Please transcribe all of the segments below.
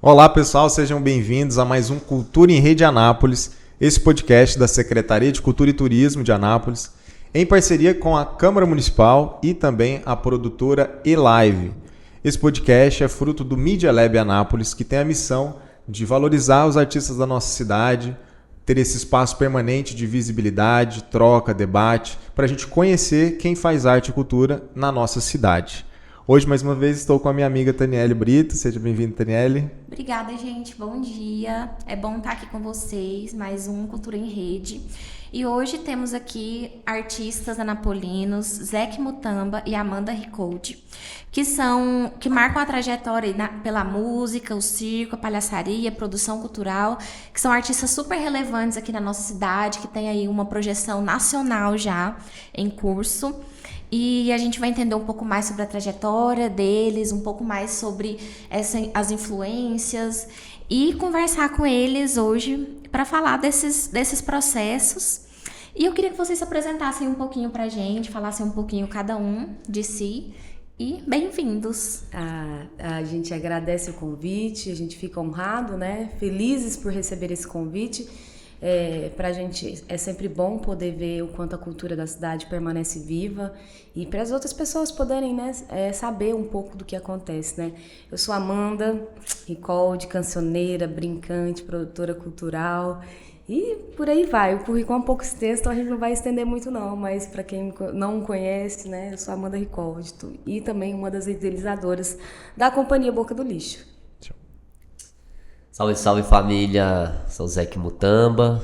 Olá pessoal, sejam bem-vindos a mais um Cultura em Rede Anápolis, esse podcast da Secretaria de Cultura e Turismo de Anápolis, em parceria com a Câmara Municipal e também a produtora eLive. Esse podcast é fruto do Media Lab Anápolis, que tem a missão de valorizar os artistas da nossa cidade, ter esse espaço permanente de visibilidade, troca, debate, para a gente conhecer quem faz arte e cultura na nossa cidade. Hoje, mais uma vez, estou com a minha amiga Taniele Brito. Seja bem-vinda, Taniele. Obrigada, gente. Bom dia. É bom estar aqui com vocês. Mais um Cultura em Rede. E hoje temos aqui artistas anapolinos, Zeke Mutamba e Amanda Ricoldi, que marcam a trajetória pela música, o circo, a palhaçaria, a produção cultural, que são artistas super relevantes aqui na nossa cidade, que tem aí uma projeção nacional já em curso. E a gente vai entender um pouco mais sobre a trajetória deles, um pouco mais sobre as influências e conversar com eles hoje para falar desses processos. E eu queria que vocês se apresentassem um pouquinho para a gente, falassem um pouquinho cada um de si. E bem-vindos! A gente agradece o convite, a gente fica honrado, né? Felizes por receber esse convite. Pra gente é sempre bom poder ver o quanto a cultura da cidade permanece viva e para as outras pessoas poderem, né, saber um pouco do que acontece, né? Eu sou Amanda Ricoldi, cancioneira, brincante, produtora cultural e por aí vai. O currículo é um pouco extenso, então a gente não vai estender muito não, mas para quem não conhece, né, eu sou Amanda Ricoldi e também uma das idealizadoras da Companhia Boca do Lixo. Salve, salve família, sou Zeke Mutamba,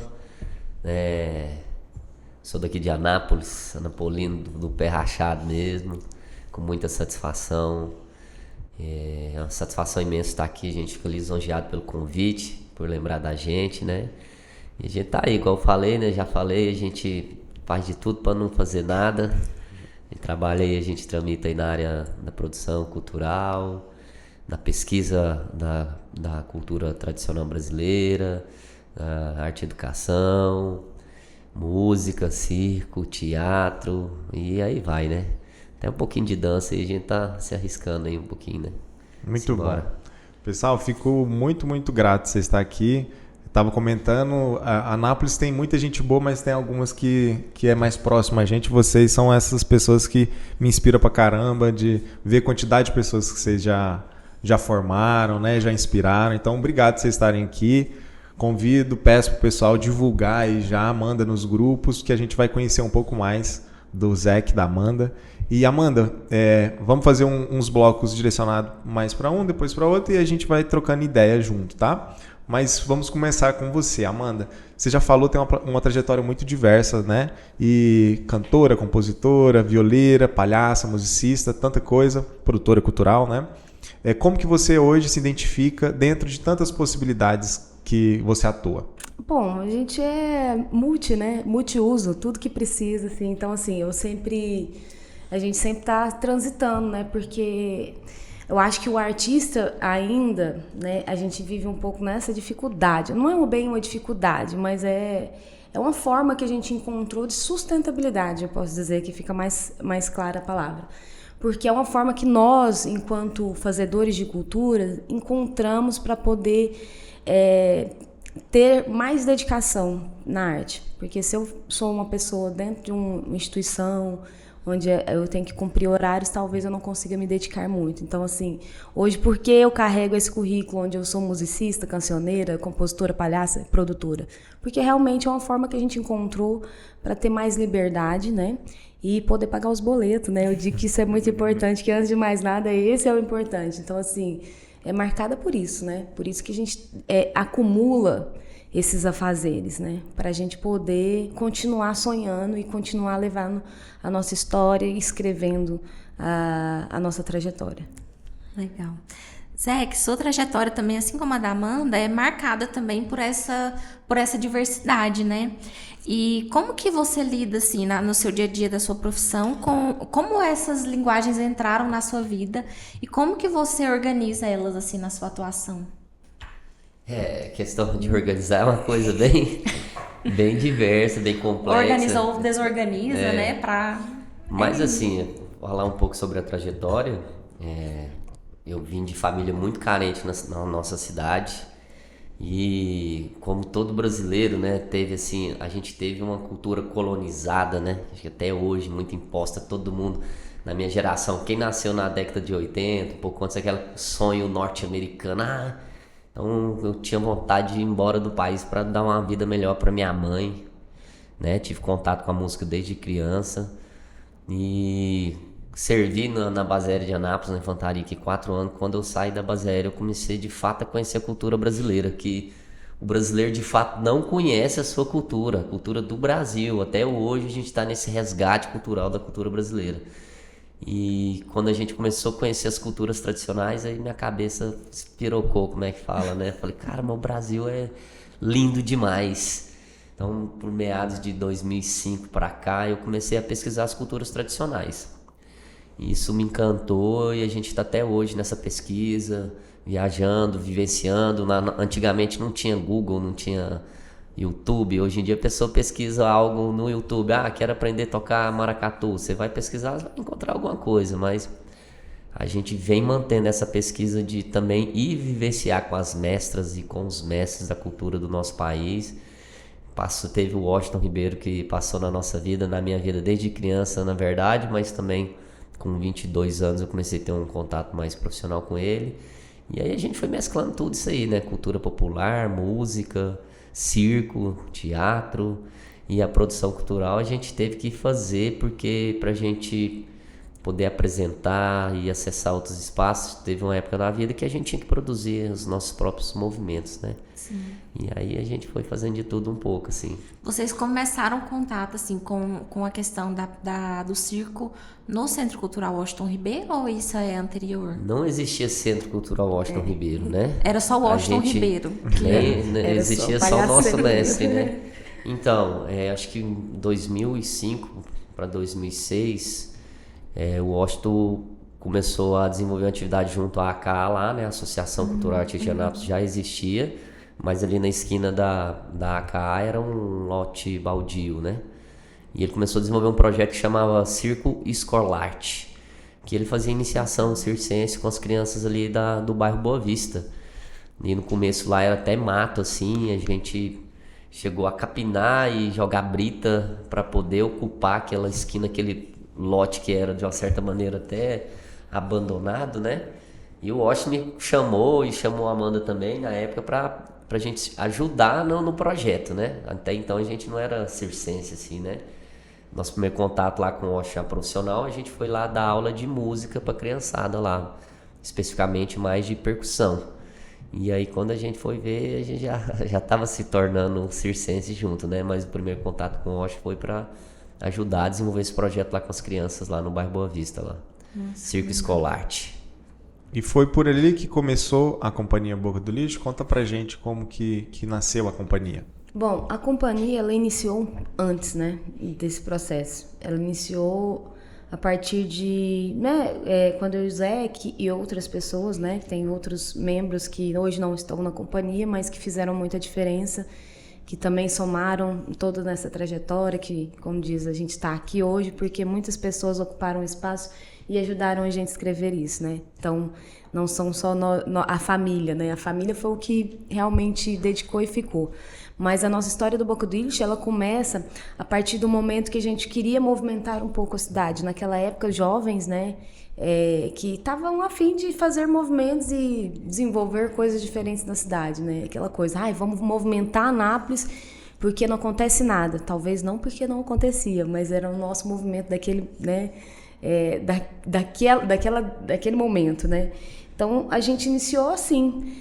sou daqui de Anápolis, anapolino do pé rachado mesmo, com muita satisfação, é uma satisfação imensa estar aqui, a gente fica lisonjeado pelo convite, por lembrar da gente, né? E a gente tá aí, igual eu falei, né? Já falei, a gente faz de tudo para não fazer nada, a gente trabalha aí, a gente tramita aí na área da produção cultural, da pesquisa da cultura tradicional brasileira, arte e educação, música, circo, teatro, e aí vai, né? Até um pouquinho de dança e a gente tá se arriscando aí um pouquinho, né? Muito bom. Pessoal, fico muito, muito grato de você estar aqui. Estava comentando, a Anápolis tem muita gente boa, mas tem algumas que é mais próxima a gente. Vocês são essas pessoas que me inspiram pra caramba, de ver a quantidade de pessoas que vocês já formaram, né? Já inspiraram. Então, obrigado por vocês estarem aqui. Convido, peço para o pessoal divulgar e já manda nos grupos que a gente vai conhecer um pouco mais do Zeke, da Amanda. E Amanda, vamos fazer uns blocos direcionados mais para um, depois para outro e a gente vai trocando ideia junto, tá? Mas vamos começar com você, Amanda. Você já falou, tem uma trajetória muito diversa, né? E cantora, compositora, violeira, palhaça, musicista, tanta coisa, produtora cultural, né? Como que você hoje se identifica dentro de tantas possibilidades que você atua? Bom, a gente é né? Multiuso, tudo que precisa, assim. Então, assim, a gente sempre tá transitando, né? Porque eu acho que o artista ainda, né? A gente vive um pouco nessa dificuldade. Não é bem uma dificuldade, mas é uma forma que a gente encontrou de sustentabilidade, eu posso dizer, que fica mais clara a palavra. Porque é uma forma que nós, enquanto fazedores de cultura, encontramos para poder ter mais dedicação na arte. Porque se eu sou uma pessoa dentro de uma instituição onde eu tenho que cumprir horários, talvez eu não consiga me dedicar muito. Então, assim, hoje, por que eu carrego esse currículo onde eu sou musicista, cancioneira, compositora, palhaça, produtora? Porque realmente é uma forma que a gente encontrou para ter mais liberdade, né? E poder pagar os boletos, né? Eu digo que isso é muito importante, que antes de mais nada, esse é o importante. Então, assim, é marcada por isso, né? Por isso que a gente acumula esses afazeres, né? Para a gente poder continuar sonhando e continuar levando a nossa história e escrevendo a nossa trajetória. Legal. Zeke, sua trajetória também, assim como a da Amanda, é marcada também por essa diversidade, né? E como que você lida, assim, no seu dia a dia da sua profissão, como essas linguagens entraram na sua vida e como que você organiza elas, assim, na sua atuação? Questão de organizar é uma coisa bem diversa, bem complexa. Organiza ou desorganiza, né? Mas assim, falar um pouco sobre a trajetória, eu vim de família muito carente na nossa cidade. E como todo brasileiro, né, teve assim, a gente teve uma cultura colonizada, né, acho que até hoje muito imposta a todo mundo. Na minha geração, quem nasceu na década de 80, um pouco antes daquele sonho norte-americano, então eu tinha vontade de ir embora do país para dar uma vida melhor para minha mãe, né, tive contato com a música desde criança e servi na base aérea de Anápolis, na infantaria, aqui 4 anos. Quando eu saí da base aérea, eu comecei de fato a conhecer a cultura brasileira, que o brasileiro de fato não conhece a sua cultura, a cultura do Brasil. Até hoje a gente está nesse resgate cultural da cultura brasileira. E quando a gente começou a conhecer as culturas tradicionais, aí minha cabeça espirocou, como é que fala, né? Falei, cara, mas o Brasil é lindo demais. Então, por meados de 2005 para cá, eu comecei a pesquisar as culturas tradicionais. Isso me encantou e a gente está até hoje nessa pesquisa, viajando, vivenciando. Antigamente não tinha Google, não tinha YouTube. Hoje em dia a pessoa pesquisa algo no YouTube. Quero aprender a tocar maracatu. Você vai pesquisar, vai encontrar alguma coisa, mas a gente vem mantendo essa pesquisa de também ir vivenciar com as mestras e com os mestres da cultura do nosso país. Teve o Washington Ribeiro, que passou na nossa vida, na minha vida desde criança, na verdade, mas também com 22 anos eu comecei a ter um contato mais profissional com ele. E aí a gente foi mesclando tudo isso aí, né? Cultura popular, música, circo, teatro e a produção cultural a gente teve que fazer porque pra gente poder apresentar e acessar outros espaços, teve uma época na vida que a gente tinha que produzir os nossos próprios movimentos, né? Sim. E aí a gente foi fazendo de tudo um pouco, assim. Vocês começaram contato, assim, com a questão do circo no Centro Cultural Washington Ribeiro ou isso é anterior? Não existia Centro Cultural Washington Ribeiro, né? Era só o Washington Ribeiro. Existia só o nosso mestre, né? Então, acho que em 2005 para 2006, o Washington começou a desenvolver uma atividade junto à AK lá, né? A Associação Cultural Artística de Anápolis já existia, mas ali na esquina da AK era um lote baldio, né? E ele começou a desenvolver um projeto que chamava Circo Escolarte, que ele fazia iniciação circense com as crianças ali do bairro Boa Vista. E no começo lá era até mato, assim, a gente chegou a capinar e jogar brita para poder ocupar aquela esquina, aquele lote que era de uma certa maneira até abandonado, né? E o Washington me chamou e chamou a Amanda também na época pra gente ajudar no projeto, né? Até então a gente não era circense assim, né? Nosso primeiro contato lá com o Washington profissional, a gente foi lá dar aula de música pra criançada lá, especificamente mais de percussão. E aí quando a gente foi ver, a gente já tava se tornando circense junto, né? Mas o primeiro contato com o Washington foi pra ajudar a desenvolver esse projeto lá com as crianças lá no bairro Boa Vista lá. Nossa, Circo Escolarte. E foi por ali que começou a Companhia Boca do Lixo? Conta pra gente como que nasceu a companhia. Bom, a companhia ela iniciou antes, né, desse processo. Ela iniciou a partir de, né, quando o Zé e outras pessoas, né, tem outros membros que hoje não estão na companhia, mas que fizeram muita diferença, que também somaram toda nessa trajetória, que, como diz, a gente está aqui hoje porque muitas pessoas ocuparam espaço e ajudaram a gente a escrever isso, né? Então, não são só a família, né? A família foi o que realmente dedicou e ficou. Mas a nossa história do Boca do Lixo, ela começa a partir do momento que a gente queria movimentar um pouco a cidade. Naquela época, jovens, né? Que estavam a fim de fazer movimentos e desenvolver coisas diferentes na cidade, né? Aquela coisa, vamos movimentar Anápolis porque não acontece nada. Talvez não porque não acontecia, mas era o nosso movimento daquele, né? Daquele momento, né? Então a gente iniciou assim,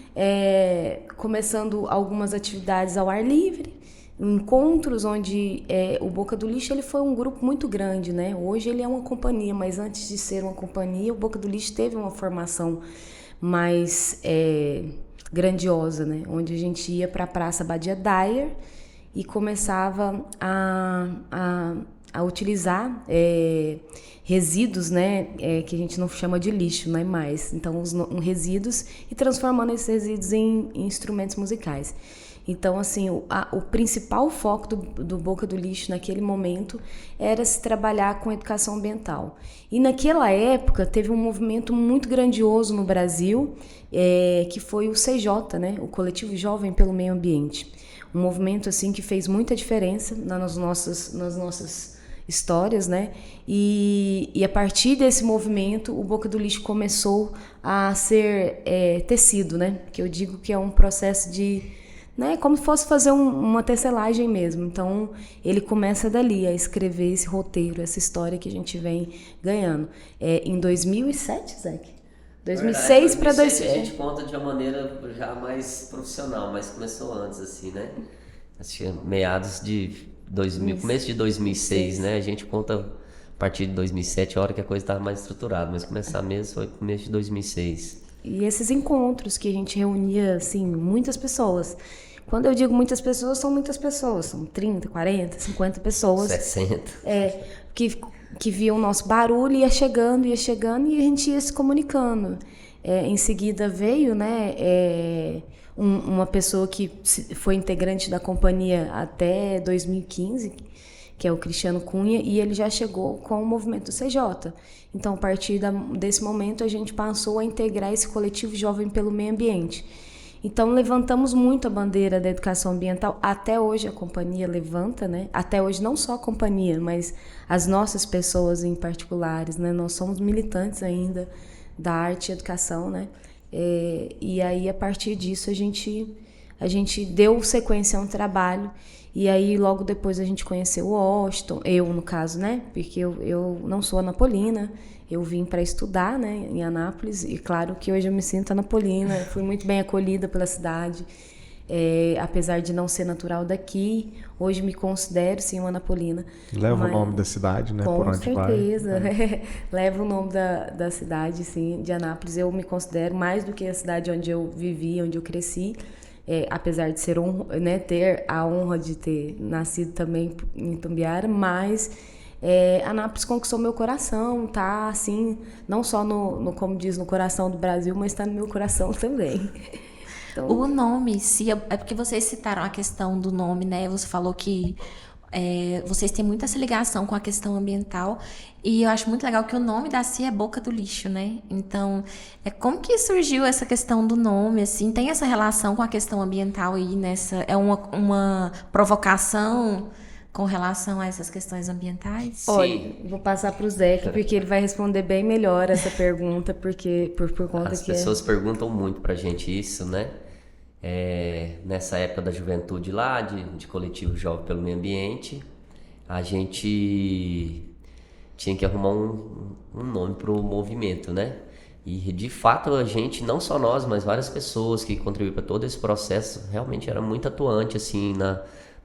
começando algumas atividades ao ar livre, encontros onde o Boca do Lixo ele foi um grupo muito grande, né? Hoje ele é uma companhia, mas antes de ser uma companhia, o Boca do Lixo teve uma formação mais grandiosa, né? Onde a gente ia para a Praça Badia Dyer e começava a utilizar resíduos, né, que a gente não chama de lixo, não é mais. Então, resíduos e transformando esses resíduos em instrumentos musicais. Então, assim, o principal foco do Boca do Lixo naquele momento era se trabalhar com educação ambiental. E naquela época teve um movimento muito grandioso no Brasil, que foi o CJ, né? O Coletivo Jovem pelo Meio Ambiente. Um movimento assim que fez muita diferença nas nossas histórias, né? E a partir desse movimento, o Boca do Lixo começou a ser tecido, né? Que eu digo que é um processo de, né, como se fosse fazer uma tecelagem mesmo. Então, ele começa dali a escrever esse roteiro, essa história que a gente vem ganhando. Em 2007, Zeke? 2006 para 2007. A gente conta de uma maneira já mais profissional, mas começou antes, assim, né? Acho que meados de 2000, começo de 2006, né? A gente conta a partir de 2007, a hora que a coisa estava mais estruturada, mas começar mesmo foi começo de 2006. E esses encontros que a gente reunia, assim, muitas pessoas. Quando eu digo muitas pessoas, são muitas pessoas. São 30, 40, 50 pessoas. 60. Que viam o nosso barulho, ia chegando, e a gente ia se comunicando. Em seguida veio, né, uma pessoa que foi integrante da companhia até 2015, que é o Cristiano Cunha, e ele já chegou com o movimento do CJ. Então, a partir desse momento, a gente passou a integrar esse coletivo Jovem pelo Meio Ambiente. Então, levantamos muito a bandeira da educação ambiental. Até hoje a companhia levanta, né? Até hoje não só a companhia, mas as nossas pessoas em particulares, né? Nós somos militantes ainda da arte e educação, né? E aí, a partir disso, a gente deu sequência a um trabalho. E aí, logo depois, a gente conheceu o Washington, eu, no caso, né? Porque eu não sou anapolina, eu vim para estudar, né, em Anápolis, e claro que hoje eu me sinto anapolina, fui muito bem acolhida pela cidade, apesar de não ser natural daqui, hoje me considero, sim, uma anapolina. Leva o nome da cidade, né, por onde vai. Com certeza, leva o nome da cidade, sim, de Anápolis. Eu me considero mais do que a cidade onde eu vivi, onde eu cresci, apesar de ser ter a honra de ter nascido também em Itumbiara, mas Anápolis conquistou meu coração, tá assim, não só como diz, no coração do Brasil, mas está no meu coração também. Então... O nome, é porque vocês citaram a questão do nome, né? Você falou que vocês têm muita essa ligação com a questão ambiental, e eu acho muito legal que o nome da CIA é Boca do Lixo, né? Então, como que surgiu essa questão do nome, assim? Tem essa relação com a questão ambiental aí nessa... É uma provocação com relação a essas questões ambientais? Olha, vou passar para o Zeca, porque ele vai responder bem melhor essa pergunta, porque por conta As pessoas perguntam muito pra gente isso, né? Nessa época da juventude lá, de coletivo Jovem pelo Meio Ambiente, a gente tinha que arrumar um nome pro movimento, né? E de fato a gente, não só nós, mas várias pessoas que contribuíram para todo esse processo, realmente era muito atuante assim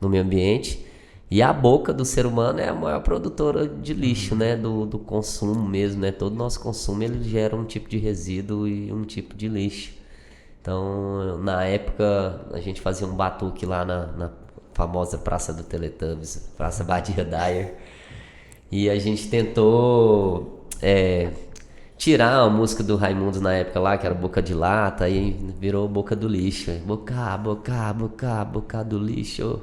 no meio ambiente. E a boca do ser humano é a maior produtora de lixo, né? Do consumo mesmo, né? Todo nosso consumo ele gera um tipo de resíduo e um tipo de lixo. Então, na época, a gente fazia um batuque lá na famosa Praça do Teletubbies, Praça Badia Dyer. E a gente tentou tirar a música do Raimundos na época lá, que era Boca de Lata, e virou Boca do Lixo. Boca do lixo.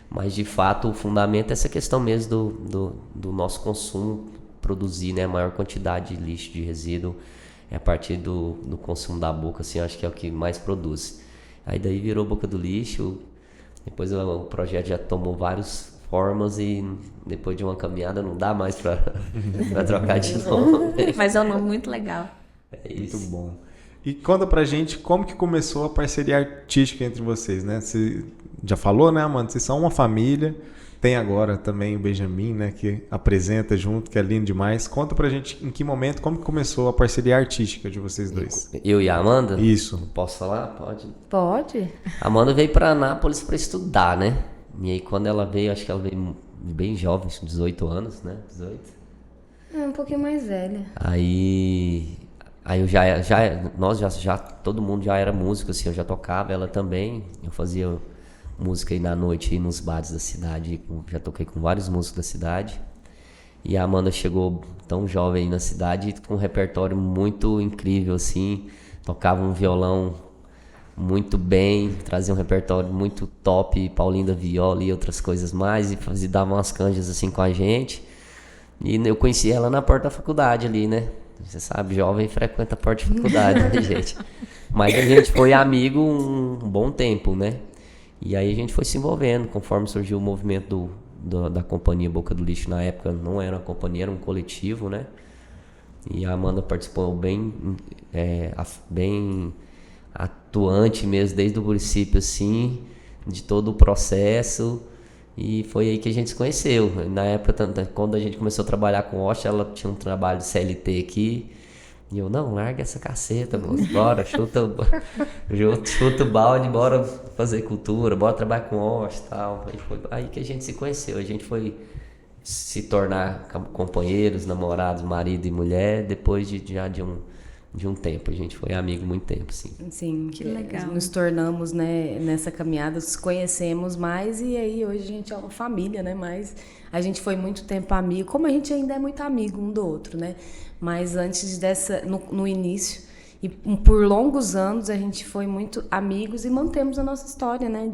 Mas, de fato, o fundamento é essa questão mesmo do nosso consumo, produzir, né, a maior quantidade de lixo, de resíduo, a partir do consumo da boca, assim, acho que é o que mais produz. Aí daí virou Boca do Lixo, depois o projeto já tomou várias formas e depois de uma caminhada não dá mais para trocar de nome. Mas é um nome muito legal. É isso. Muito bom. E conta pra gente como que começou a parceria artística entre vocês, né? Você já falou, né, Amanda? Vocês são uma família. Tem agora também o Benjamin, né, que apresenta junto, que é lindo demais. Conta pra gente em que momento, como que começou a parceria artística de vocês dois. Eu e a Amanda? Isso. Posso falar? Pode. Pode. A Amanda veio pra Anápolis pra estudar, né? E aí quando ela veio, acho que ela veio bem jovem, 18 anos, né? 18. Um pouquinho mais velha. Aí nós já todo mundo já era músico, assim, eu já tocava, ela também. Eu fazia música aí na noite, aí nos bares da cidade, já toquei com vários músicos da cidade. E a Amanda chegou tão jovem aí na cidade, com um repertório muito incrível, assim, tocava um violão muito bem, trazia um repertório muito top, Paulinho da viola e outras coisas mais, e dava umas canjas assim com a gente. E eu conheci ela na porta da faculdade ali, né? Você sabe, jovem frequenta a porta de faculdade, né, gente? Mas a gente foi amigo um bom tempo, né? E aí a gente foi se envolvendo, conforme surgiu o movimento da companhia Boca do Lixo. Na época não era uma companhia, era um coletivo, né? E a Amanda participou bem atuante mesmo, desde o princípio, assim, de todo o processo. E foi aí que a gente se conheceu. Na época, quando a gente começou a trabalhar com o Osh, ela tinha um trabalho de CLT aqui. E eu, não, larga essa caceta, moço, bora, chuta o balde, bora fazer cultura, bora trabalhar com Osh e tal. E foi aí que a gente se conheceu. A gente foi se tornar companheiros, namorados, marido e mulher, depois de um tempo. A gente foi amigo muito tempo, sim. Sim, que legal. Nos tornamos, né, nessa caminhada, nos conhecemos mais e aí hoje a gente é uma família, né? Mas a gente foi muito tempo amigo, como a gente ainda é muito amigo um do outro, né? Mas antes no início, e por longos anos, a gente foi muito amigos e mantemos a nossa história, né?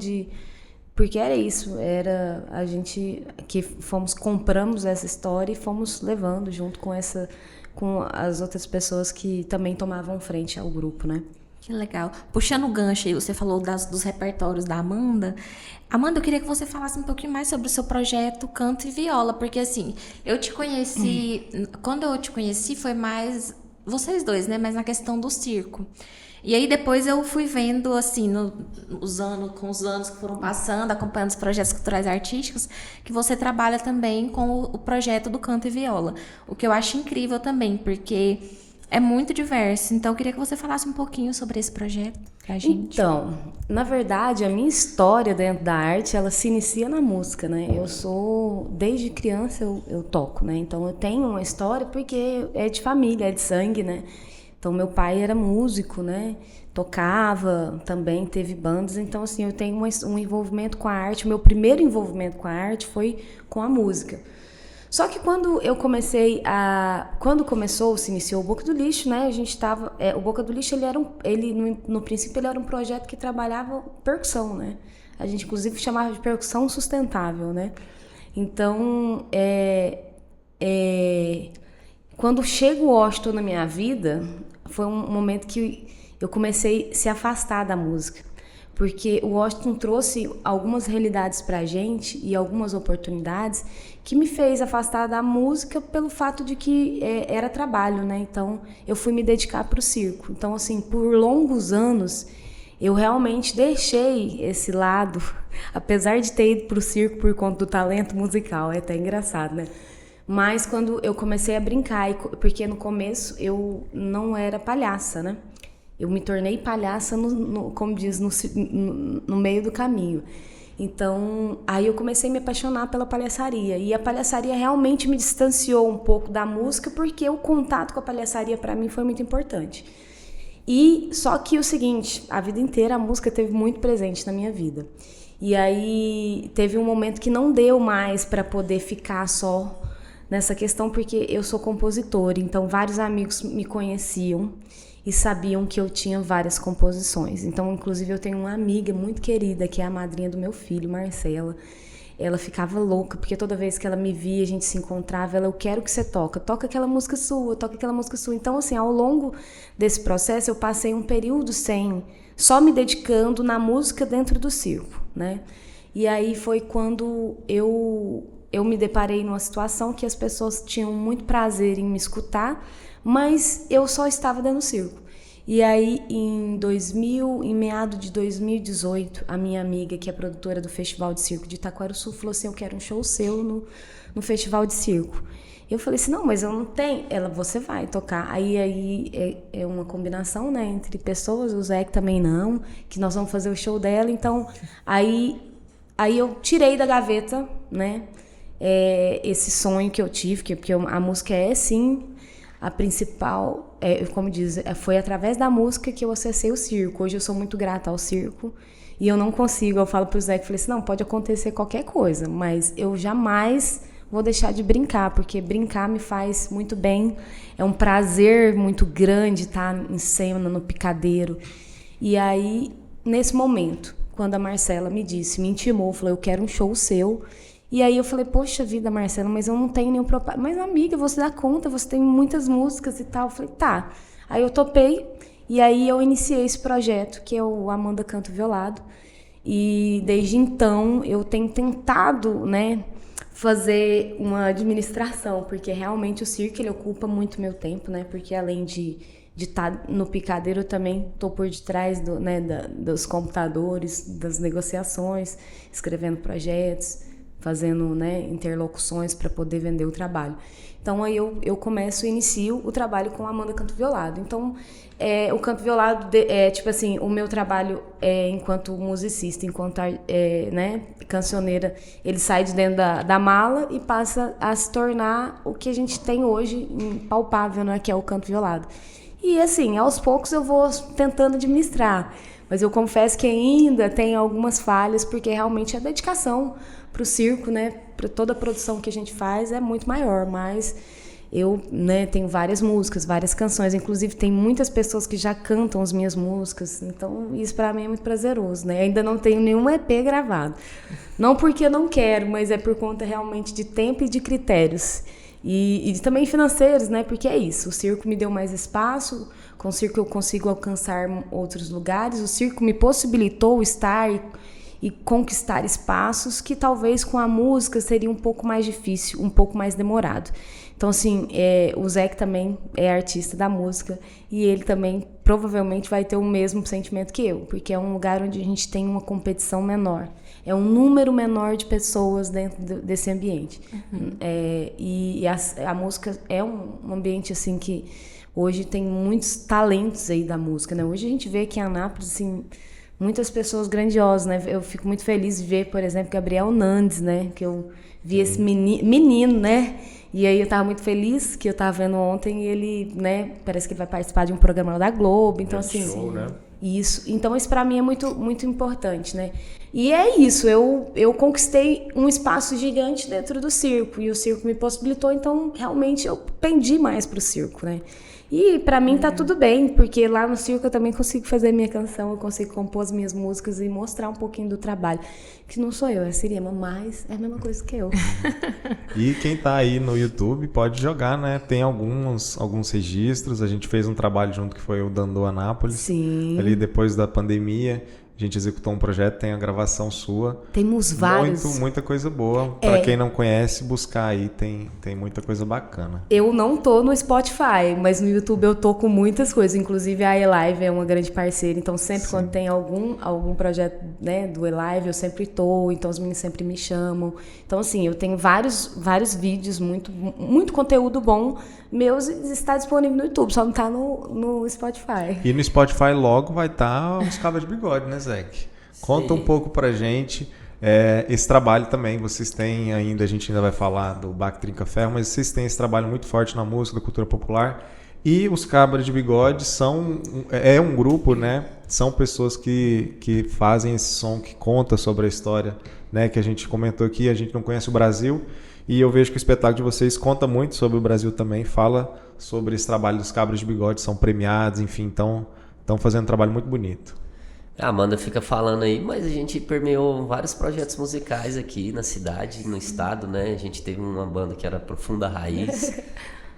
Porque era isso, era a gente que compramos essa história e fomos levando junto com as outras pessoas que também tomavam frente ao grupo, né? Que legal. Puxando o gancho aí, você falou dos repertórios da Amanda. Amanda, eu queria que você falasse um pouquinho mais sobre o seu projeto Canto e Viola, porque assim, eu te conheci, quando eu te conheci foi mais vocês dois, né? Mas na questão do circo. E aí depois eu fui vendo, assim, com os anos que foram passando, acompanhando os projetos culturais e artísticos, que você trabalha também com o projeto do Canto e Viola. O que eu acho incrível também, porque é muito diverso. Então eu queria que você falasse um pouquinho sobre esse projeto pra gente. Então, na verdade, a minha história dentro da arte, ela se inicia na música, né? Desde criança eu toco, né? Então eu tenho uma história porque é de família, é de sangue, né? Então, meu pai era músico, né? Tocava, também teve bandas. Então, assim, eu tenho um envolvimento com a arte. Meu primeiro envolvimento com a arte foi com a música. Só que quando se iniciou o Boca do Lixo, né? A gente tava... o Boca do Lixo, no princípio, ele era um projeto que trabalhava percussão, né? A gente, inclusive, chamava de percussão sustentável, né? Então, quando chega o Washington na minha vida, foi um momento que eu comecei a se afastar da música. Porque o Washington trouxe algumas realidades pra gente e algumas oportunidades que me fez afastar da música pelo fato de que era trabalho, né? Então, eu fui me dedicar pro circo. Então, assim, por longos anos, eu realmente deixei esse lado, apesar de ter ido pro circo por conta do talento musical, é até engraçado, né? Mas quando eu comecei a brincar, porque no começo eu não era palhaça, né? Eu me tornei palhaça, como diz, no meio do caminho. Então, aí eu comecei a me apaixonar pela palhaçaria. E a palhaçaria realmente me distanciou um pouco da música, porque o contato com a palhaçaria para mim foi muito importante. E só que o seguinte, a vida inteira a música esteve muito presente na minha vida. E aí teve um momento que não deu mais para poder ficar só nessa questão, porque eu sou compositora, então vários amigos me conheciam e sabiam que eu tinha várias composições. Então, inclusive, eu tenho uma amiga muito querida, que é a madrinha do meu filho, Marcela. Ela ficava louca, porque toda vez que ela me via, a gente se encontrava, eu quero que você toca aquela música sua, toca aquela música sua. Então, assim, ao longo desse processo, eu passei um período só me dedicando na música dentro do circo, né? E aí foi quando eu me deparei numa situação que as pessoas tinham muito prazer em me escutar, mas eu só estava dentro do circo. E aí, em meado de 2018, a minha amiga, que é produtora do Festival de Circo de Itaquaruçu, falou assim, eu quero um show seu no Festival de Circo. Eu falei assim, não, mas eu não tenho. Ela, você vai tocar. Aí é uma combinação, né, entre pessoas, o Zé que também não, que nós vamos fazer o show dela. Então, aí eu tirei da gaveta, né, esse sonho que eu tive, porque a música é, sim, a principal, como diz, foi através da música que eu acessei o circo. Hoje eu sou muito grata ao circo e eu não consigo, eu falo pro Zé, que falei assim, não, pode acontecer qualquer coisa, mas eu jamais vou deixar de brincar, porque brincar me faz muito bem, é um prazer muito grande estar em cena, no picadeiro. E aí nesse momento, quando a Marcela me intimou, falou, eu quero um show seu. E aí eu falei, poxa vida, Marcela, mas eu não tenho nenhum propósito. Mas amiga, você dá conta, você tem muitas músicas e tal. Eu falei, tá. Aí eu topei e aí eu iniciei esse projeto, que é o Amanda Canto Violado. E desde então eu tenho tentado, né, fazer uma administração, porque realmente o circo ele ocupa muito meu tempo, né? Porque além de estar no picadeiro, eu também estou por detrás dos computadores, das negociações, escrevendo projetos, fazendo, né, interlocuções para poder vender o trabalho. Então aí eu inicio o trabalho com a Amanda Canto Violado. Então o canto violado tipo assim, o meu trabalho enquanto musicista, enquanto né, cancioneira, ele sai de dentro da mala e passa a se tornar o que a gente tem hoje palpável, né, que é o canto violado. E assim, aos poucos eu vou tentando administrar, mas eu confesso que ainda tem algumas falhas, porque realmente a dedicação para o circo, né, para toda a produção que a gente faz é muito maior, mas eu, né, tenho várias músicas, várias canções, inclusive tem muitas pessoas que já cantam as minhas músicas, então isso para mim é muito prazeroso, né? Ainda não tenho nenhum EP gravado, não porque eu não quero, mas é por conta realmente de tempo e de critérios. E também financeiros, né? Porque é isso, o circo me deu mais espaço, com o circo eu consigo alcançar outros lugares, o circo me possibilitou estar e conquistar espaços que talvez com a música seria um pouco mais difícil, um pouco mais demorado. Então, assim, o Zeke também é artista da música e ele também provavelmente vai ter o mesmo sentimento que eu, porque é um lugar onde a gente tem uma competição menor. É um número menor de pessoas dentro desse ambiente. Uhum. E a música é um ambiente, assim, que hoje tem muitos talentos aí da música, né? Hoje a gente vê que em Anápolis, assim, muitas pessoas grandiosas, né? Eu fico muito feliz de ver, por exemplo, Gabriel Nandes, né? Que eu vi esse menino, né? E aí eu tava muito feliz que eu tava vendo ontem e ele, né? Parece que ele vai participar de um programa da Globo. Então, assim... Show, né? Isso. Então, isso para mim é muito, muito importante, né? E é isso. Eu conquistei um espaço gigante dentro do circo. E o circo me possibilitou, então, realmente, eu pendi mais pro circo, né? E pra mim tá tudo bem, porque lá no circo eu também consigo fazer minha canção, eu consigo compor as minhas músicas e mostrar um pouquinho do trabalho. Que não sou eu, é a Siriema, mas é a mesma coisa que eu. E quem tá aí no YouTube pode jogar, né? Tem alguns registros. A gente fez um trabalho junto que foi o Dandô Anápolis. Sim. Ali depois da pandemia. A gente executou um projeto, tem a gravação sua. Temos vários. Muita coisa boa. Pra quem não conhece, buscar aí, tem muita coisa bacana. Eu não tô no Spotify, mas no YouTube eu tô com muitas coisas. Inclusive a E-Live é uma grande parceira, então sempre quando tem algum projeto, né, do E-Live, eu sempre tô, então os meninos sempre me chamam. Então, assim, eu tenho vários vídeos, muito conteúdo bom meus, está disponível no YouTube, só não tá no Spotify. E no Spotify logo vai estar os Cabras de Bigode, né, Zeke? Conta um pouco pra gente esse trabalho também. Vocês têm ainda, a gente ainda vai falar do Baque Trinca Ferro, mas vocês têm esse trabalho muito forte na música, da cultura popular. E os Cabras de Bigode é um grupo, né? São pessoas que fazem esse som, que conta sobre a história, né? Que a gente comentou aqui, a gente não conhece o Brasil. E eu vejo que o espetáculo de vocês conta muito sobre o Brasil também, fala sobre esse trabalho dos Cabras de Bigode, são premiados, enfim, estão fazendo um trabalho muito bonito. A Amanda fica falando aí, mas a gente permeou vários projetos musicais aqui na cidade, no estado, né? A gente teve uma banda que era Profunda Raiz,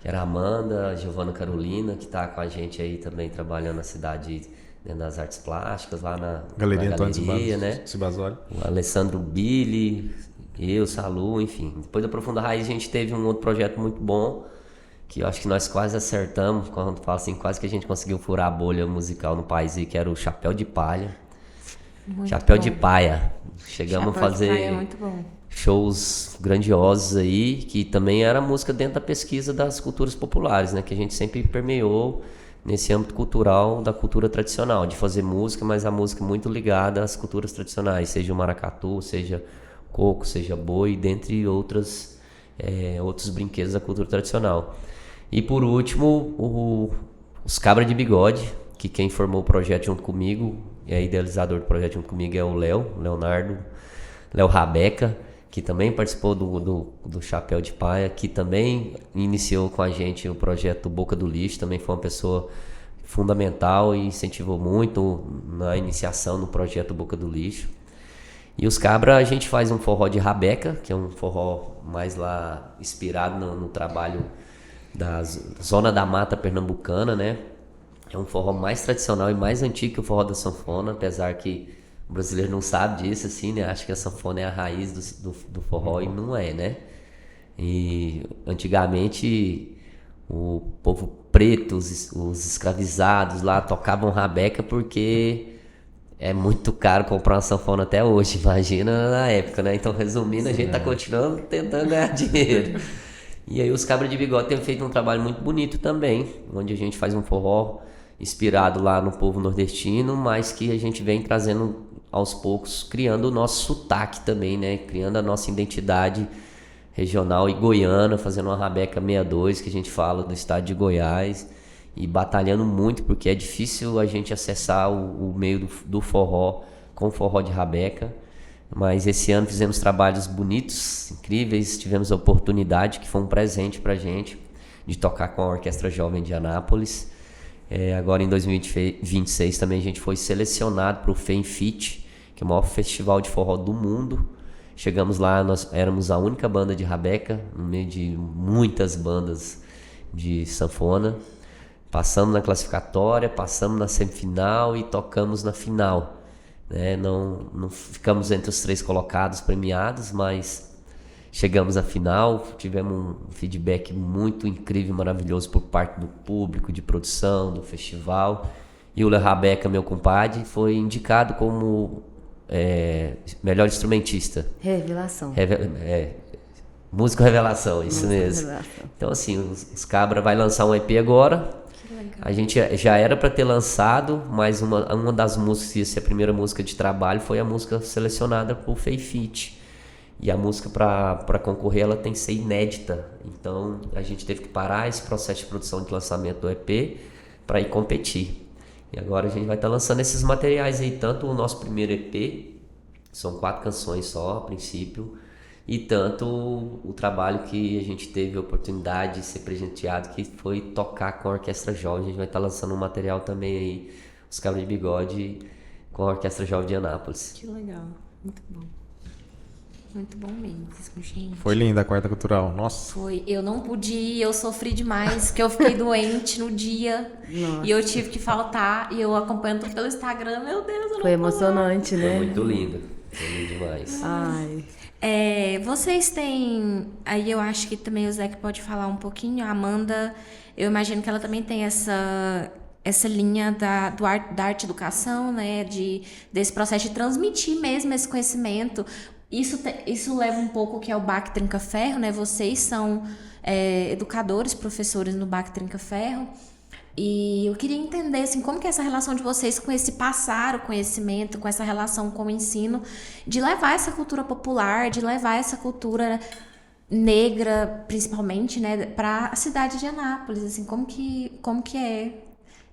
que era a Amanda, a Giovana Carolina, que tá com a gente aí também trabalhando na cidade, dentro das artes plásticas, lá na galeria, né? Cibasoli. O Alessandro Billy, eu, Salu, enfim. Depois da Profunda Raiz a gente teve um outro projeto muito bom, que eu acho que nós quase acertamos, quando falo assim, quase que a gente conseguiu furar a bolha musical no país, que era o Chapéu de Palha. Muito Chapéu bom. De Paia. Chegamos Chapéu a fazer shows grandiosos aí, que também era música dentro da pesquisa das culturas populares, né? Que a gente sempre permeou nesse âmbito cultural da cultura tradicional, de fazer música, mas a música muito ligada às culturas tradicionais, seja o maracatu, seja coco, seja boi, dentre outros brinquedos da cultura tradicional. E por último, os Cabra de Bigode, que quem formou o projeto junto comigo, e idealizador do projeto junto comigo é o Leonardo Rabeca, que também participou do Chapéu de Paia, que também iniciou com a gente o projeto Boca do Lixo, também foi uma pessoa fundamental e incentivou muito na iniciação no projeto Boca do Lixo. E os cabra, a gente faz um forró de rabeca, que é um forró mais lá inspirado no trabalho da Zona da Mata Pernambucana, né? É um forró mais tradicional e mais antigo que o forró da sanfona, apesar que o brasileiro não sabe disso, assim, né? Acha que a sanfona é a raiz do forró e não é, né? E antigamente o povo preto, os escravizados lá tocavam rabeca porque é muito caro comprar uma sanfona até hoje, imagina na época, né? Então, resumindo, a gente tá continuando tentando ganhar dinheiro. E aí os Cabra de Bigode têm feito um trabalho muito bonito também, onde a gente faz um forró inspirado lá no povo nordestino, mas que a gente vem trazendo aos poucos, criando o nosso sotaque também, né? Criando a nossa identidade regional e goiana, fazendo uma rabeca 62, que a gente fala do estado de Goiás, e batalhando muito, porque é difícil a gente acessar o meio do forró com forró de rabeca. Mas esse ano fizemos trabalhos bonitos, incríveis, tivemos a oportunidade, que foi um presente pra gente, de tocar com a Orquestra Jovem de Anápolis. Agora em 2026 também a gente foi selecionado para o FEMFIT, que é o maior festival de forró do mundo. Chegamos lá, nós éramos a única banda de rabeca, no meio de muitas bandas de sanfona. Passamos na classificatória, passamos na semifinal e tocamos na final. Não ficamos entre os 3 colocados premiados, mas chegamos à final, tivemos um feedback muito incrível, maravilhoso por parte do público, de produção, do festival. E o Léo Rabeca, meu compadre, foi indicado como melhor instrumentista. Revelação. Músico Revelação, isso mesmo. Revelação. Então assim, os Cabra vai lançar um EP agora. A gente já era para ter lançado, mas uma das músicas, ia ser a primeira música de trabalho, foi a música selecionada por FEMFIT. E a música para concorrer, ela tem que ser inédita. Então a gente teve que parar esse processo de produção de lançamento do EP para ir competir. E agora a gente vai estar lançando esses materiais aí, tanto o nosso primeiro EP, são 4 canções só a princípio, e tanto o trabalho que a gente teve a oportunidade de ser presenteado, que foi tocar com a Orquestra Jovem. A gente vai estar lançando um material também aí, os Cabra de Bigode, com a Orquestra Jovem de Anápolis. Que legal, muito bom. Muito bom mesmo, gente. Foi linda a Quarta Cultural, nossa. Foi, eu não pude ir, eu sofri demais, porque eu fiquei doente no dia. Nossa. E eu tive que faltar, e eu acompanhando tudo pelo Instagram, meu Deus, eu não Foi emocionante, né? Foi muito lindo, foi lindo demais. Ai. Vocês têm, aí eu acho que também o Zé que pode falar um pouquinho, a Amanda, eu imagino que ela também tem essa linha da arte educação, né, desse processo de transmitir mesmo esse conhecimento. Isso leva um pouco que é o BAC Trinca Ferro, né? Vocês são educadores, professores no BAC Trinca Ferro. E eu queria entender assim, como que é essa relação de vocês com esse passar o conhecimento, com essa relação com o ensino, de levar essa cultura popular, de levar essa cultura negra, principalmente, né, para a cidade de Anápolis, assim, como que é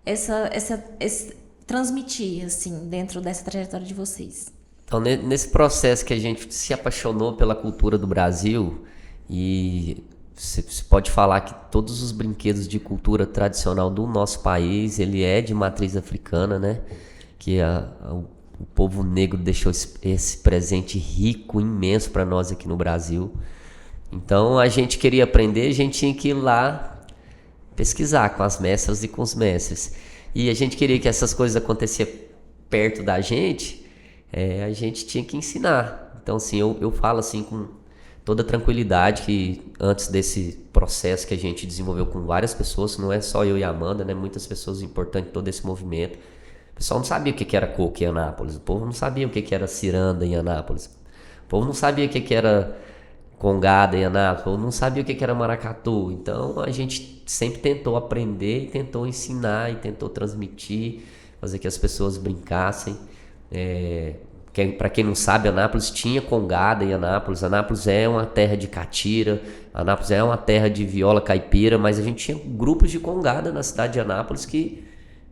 esse transmitir assim dentro dessa trajetória de vocês? Então, nesse processo que a gente se apaixonou pela cultura do Brasil, e você pode falar que todos os brinquedos de cultura tradicional do nosso país, ele é de matriz africana, né? Que o povo negro deixou esse presente rico, imenso para nós aqui no Brasil. Então, a gente queria aprender, a gente tinha que ir lá pesquisar com as mestras e com os mestres. E a gente queria que essas coisas acontecessem perto da gente, a gente tinha que ensinar. Então, assim, eu falo assim com toda tranquilidade que antes desse processo que a gente desenvolveu com várias pessoas, não é só eu e a Amanda, né? Muitas pessoas importantes em todo esse movimento. O pessoal não sabia o que era coco em Anápolis, o povo não sabia o que era ciranda em Anápolis, o povo não sabia o que era congada em Anápolis, o povo não sabia o que era maracatu. Então, a gente sempre tentou aprender, tentou ensinar e tentou transmitir, fazer que as pessoas brincassem. Para quem não sabe, Anápolis tinha congada em Anápolis. Anápolis é uma terra de catira, Anápolis é uma terra de viola caipira, mas a gente tinha grupos de congada na cidade de Anápolis que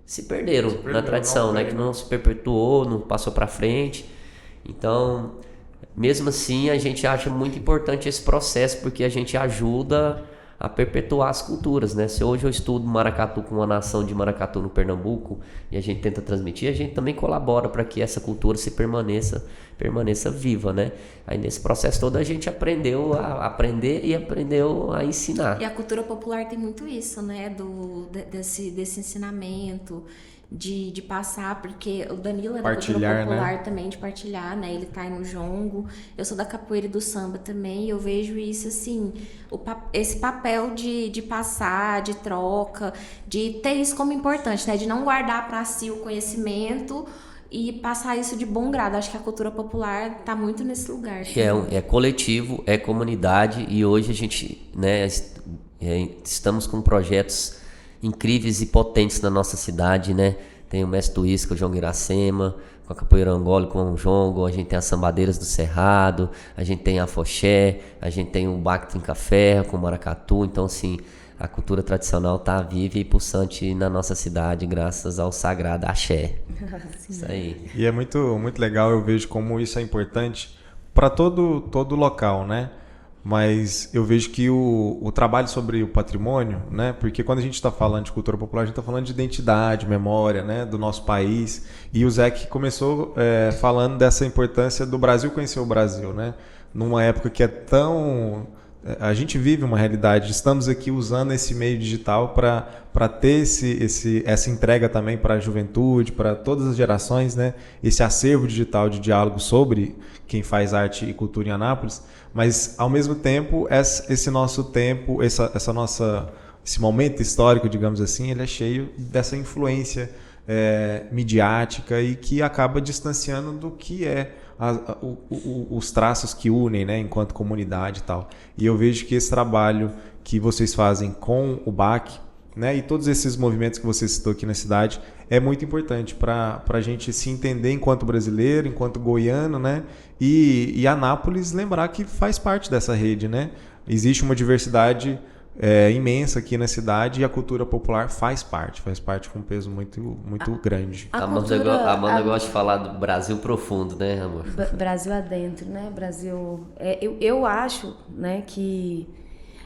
se perderam na tradição, né? Que não se perpetuou, não passou para frente. Então, mesmo assim, a gente acha muito importante esse processo, porque a gente ajuda a perpetuar as culturas, né? Se hoje eu estudo maracatu com uma nação de maracatu no Pernambuco e a gente tenta transmitir, a gente também colabora para que essa cultura se permaneça viva, né? Aí nesse processo todo a gente aprendeu a aprender e aprendeu a ensinar. E a cultura popular tem muito isso, né? Desse ensinamento, de passar, porque o Danilo é da cultura popular, né? Também, de partilhar, né? Ele tá aí no jongo, eu sou da capoeira e do samba também, e eu vejo isso, assim, esse papel de passar, de troca, de ter isso como importante, né? De não guardar para si o conhecimento e passar isso de bom grado. Acho que a cultura popular tá muito nesse lugar. É coletivo, é comunidade, e hoje a gente, né, estamos com projetos incríveis e potentes na nossa cidade, né? Tem o Mestre Twist, com o Jongo Iracema, com a Capoeira Angola, com o Jongo, a gente tem as Sambadeiras do Cerrado, a gente tem a Afoxé, a gente tem o Baque Trinca Ferro com o Maracatu. Então, assim, a cultura tradicional tá viva e pulsante na nossa cidade, graças ao sagrado Axé. Isso aí. E é muito, muito legal, eu vejo como isso é importante para todo local, né? Mas eu vejo que o trabalho sobre o patrimônio, né? Porque quando a gente está falando de cultura popular, a gente está falando de identidade, memória, né? Do nosso país. E o Zé que começou falando dessa importância do Brasil conhecer o Brasil, né? Numa época que é tão... A gente vive uma realidade, estamos aqui usando esse meio digital para ter essa entrega também para a juventude, para todas as gerações, né? Esse acervo digital de diálogo sobre quem faz arte e cultura em Anápolis, mas ao mesmo tempo esse nosso tempo, esse momento histórico, digamos assim, ele é cheio dessa influência midiática e que acaba distanciando do que é os traços que unem, né, enquanto comunidade e tal. E eu vejo que esse trabalho que vocês fazem com o BAC, né, e todos esses movimentos que você citou aqui na cidade, é muito importante para a gente se entender enquanto brasileiro, enquanto goiano, né, e Anápolis lembrar que faz parte dessa rede, né? Existe uma diversidade imensa aqui na cidade e a cultura popular faz parte com um peso muito, muito grande. A Amanda gosta de falar do Brasil profundo, né, amor? Brasil adentro, né? Brasil... eu acho, né, que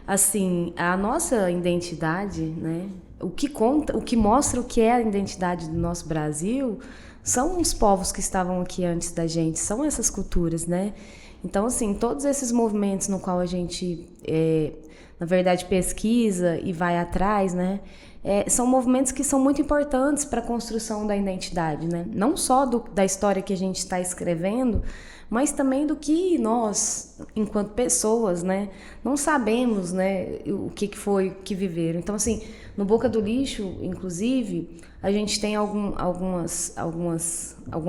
assim, a nossa identidade, né, o que conta, o que mostra o que é a identidade do nosso Brasil são os povos que estavam aqui antes da gente, são essas culturas, né? Então, assim, todos esses movimentos no qual a gente, na verdade, pesquisa e vai atrás, né? São movimentos que são muito importantes para a construção da identidade, né? Não só da história que a gente está escrevendo, mas também do que nós, enquanto pessoas, né, não sabemos, né, o que foi que viveram. Então, assim, no Boca do Lixo, inclusive, a gente tem algumas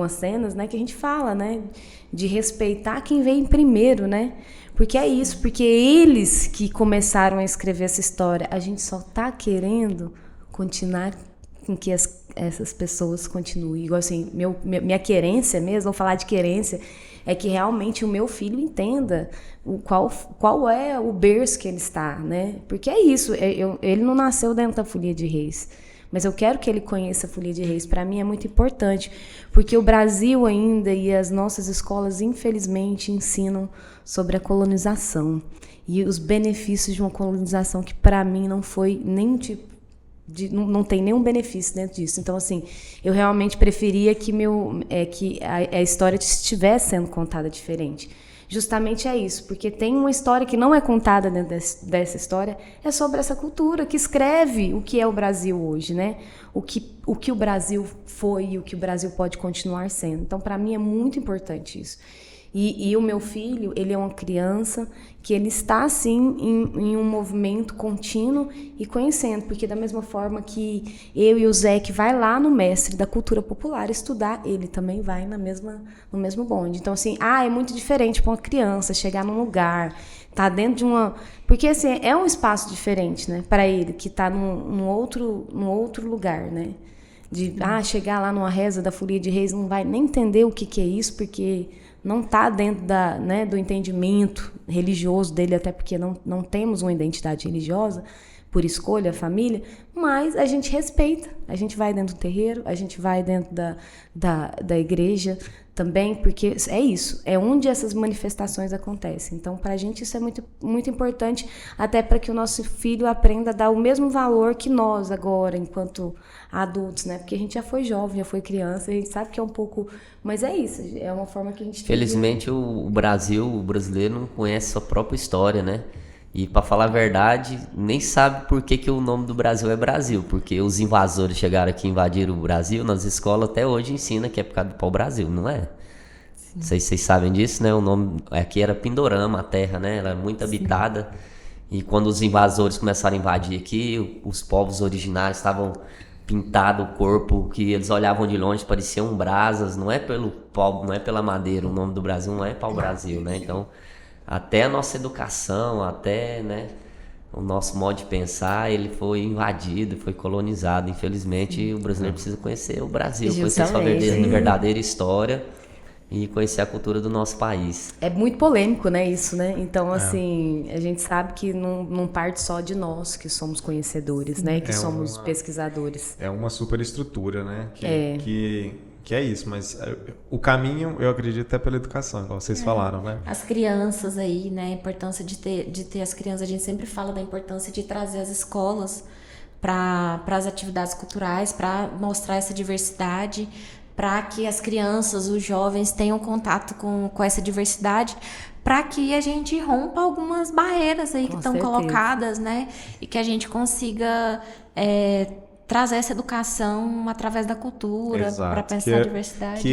cenas, né, que a gente fala, né, de respeitar quem veio primeiro, né? Porque é isso, porque eles que começaram a escrever essa história, a gente só tá querendo continuar com que essas pessoas continuem. Igual assim, minha querência mesmo, vou falar de querência, é que realmente o meu filho entenda qual é o berço que ele está, né? Porque é isso, ele não nasceu dentro da Folia de Reis, mas eu quero que ele conheça a Folia de Reis. Para mim é muito importante, porque o Brasil ainda e as nossas escolas, infelizmente, ensinam sobre a colonização e os benefícios de uma colonização que, para mim, não foi nem tipo não tem nenhum benefício dentro disso. Então, assim, eu realmente preferia que a história estivesse sendo contada diferente. Justamente é isso, porque tem uma história que não é contada dentro dessa história, é sobre essa cultura que escreve o que é o Brasil hoje, né? O que o Brasil foi e o que o Brasil pode continuar sendo. Então, para mim, é muito importante isso. E o meu filho, ele é uma criança que ele está, assim, em um movimento contínuo e conhecendo, porque da mesma forma que eu e o Zé, que vai lá no mestre da cultura popular estudar, ele também vai no mesmo bonde. Então, assim, é muito diferente para uma criança chegar num lugar, tá dentro de uma... Porque, assim, é um espaço diferente, né, para ele, que está num outro lugar, né, de chegar lá numa reza da Folia de Reis, não vai nem entender o que é isso, porque... não está dentro do entendimento religioso dele, até porque não temos uma identidade religiosa, por escolha, família, mas a gente respeita. A gente vai dentro do terreiro, a gente vai dentro da igreja, também, porque é isso, é onde essas manifestações acontecem. Então, para a gente isso é muito, muito importante, até para que o nosso filho aprenda a dar o mesmo valor que nós agora, enquanto adultos, né? Porque a gente já foi jovem, já foi criança, a gente sabe que é um pouco... Mas é isso, é uma forma que a gente... Felizmente o brasileiro não conhece sua própria história, né? E para falar a verdade, nem sabe por que o nome do Brasil é Brasil, porque os invasores chegaram aqui e invadiram o Brasil, nas escolas até hoje ensina que é por causa do pau-brasil, não é? Não sei se vocês sabem disso, né? O nome aqui era Pindorama, a terra, né? Era muito habitada. E quando os invasores começaram a invadir aqui, os povos originários estavam pintados o corpo, que eles olhavam de longe, pareciam brasas. Não é pelo pau, não é pela madeira, o nome do Brasil não é pau-brasil, né? Então, até a nossa educação, até, né, o nosso modo de pensar, ele foi invadido, foi colonizado. Infelizmente, o brasileiro precisa conhecer o Brasil, conhecer sua verdadeira história e conhecer a cultura do nosso país. É muito polêmico, né, isso, né? Então, assim, a gente sabe que não parte só de nós que somos conhecedores, né? Que somos pesquisadores. É uma superestrutura, né? Que é isso, mas o caminho, eu acredito, é pela educação, igual vocês falaram, né? As crianças aí, né? A importância de ter as crianças. A gente sempre fala da importância de trazer as escolas para as atividades culturais, para mostrar essa diversidade, para que as crianças, os jovens tenham contato com essa diversidade, para que a gente rompa algumas barreiras aí que estão colocadas, né? E que a gente consiga trazer essa educação através da cultura, para pensar a diversidade,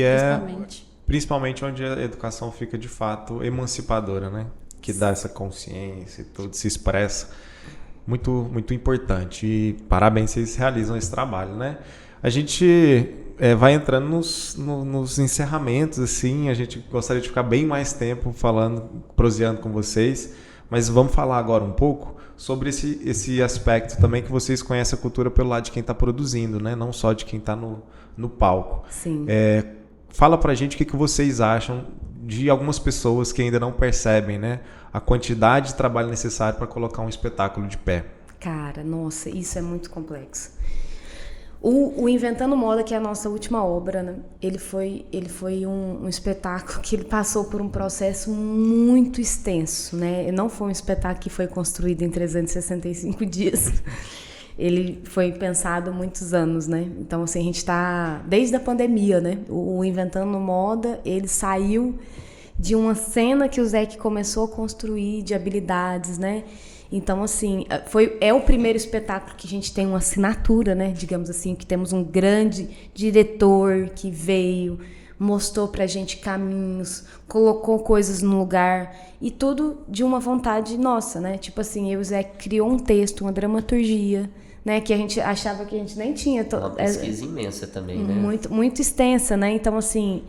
principalmente onde a educação fica de fato emancipadora, né? Que dá essa consciência e tudo, se expressa. Muito, muito importante. E parabéns, vocês realizam esse trabalho, né? A gente vai entrando nos encerramentos, assim. A gente gostaria de ficar bem mais tempo proseando com vocês, mas vamos falar agora um pouco sobre esse aspecto também, que vocês conhecem a cultura pelo lado de quem está produzindo, né? Não só de quem está no palco. Sim. Fala pra gente o que vocês acham de algumas pessoas que ainda não percebem, né, a quantidade de trabalho necessário para colocar um espetáculo de pé. Cara, nossa, isso é muito complexo. O Inventando Moda, que é a nossa última obra, né? Ele foi um espetáculo que ele passou por um processo muito extenso, né? Não foi um espetáculo que foi construído em 365 dias. Ele foi pensado há muitos anos, né? Então, assim, a gente está desde a pandemia, né? O Inventando Moda, ele saiu de uma cena que o Zec começou a construir de habilidades, né? Então, assim, é o primeiro espetáculo que a gente tem uma assinatura, né? Digamos assim, que temos um grande diretor que veio, mostrou pra gente caminhos, colocou coisas no lugar, e tudo de uma vontade nossa, né? Tipo assim, eu e o Zé criou um texto, uma dramaturgia, né? Que a gente achava que a gente nem tinha. Uma pesquisa imensa também, né? Muito, muito extensa, né? Então, assim,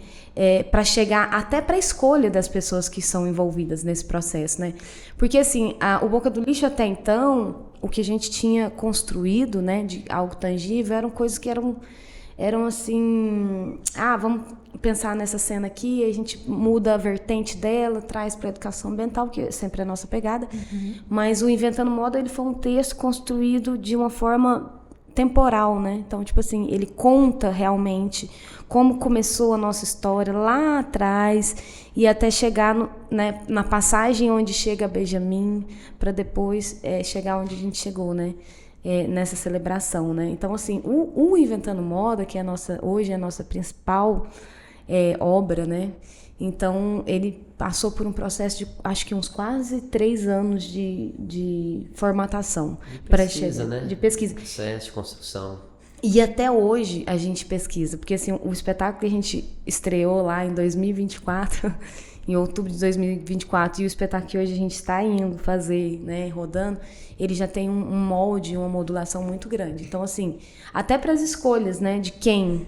para chegar até para a escolha das pessoas que são envolvidas nesse processo, né? Porque, assim, o Boca do Lixo até então, o que a gente tinha construído, né, de algo tangível, eram coisas que eram assim, vamos pensar nessa cena aqui, a gente muda a vertente dela, traz para a educação ambiental, que sempre é a nossa pegada. Uhum. Mas o Inventando Moda, ele foi um texto construído de uma forma temporal, né? Então, tipo assim, ele conta realmente como começou a nossa história lá atrás e até chegar na passagem onde chega Benjamin, para depois chegar onde a gente chegou, né? Nessa celebração, né? Então, assim, o Inventando Moda, que hoje é a nossa principal obra, né? Então, ele passou por um processo de, acho que uns quase 3 anos de formatação. De pesquisa, né? De pesquisa. Processo de construção. E até hoje a gente pesquisa, porque assim, o espetáculo que a gente estreou lá em 2024, em outubro de 2024, e o espetáculo que hoje a gente está indo fazer, né, rodando, ele já tem um molde, uma modulação muito grande. Então, assim, até para as escolhas, né, de quem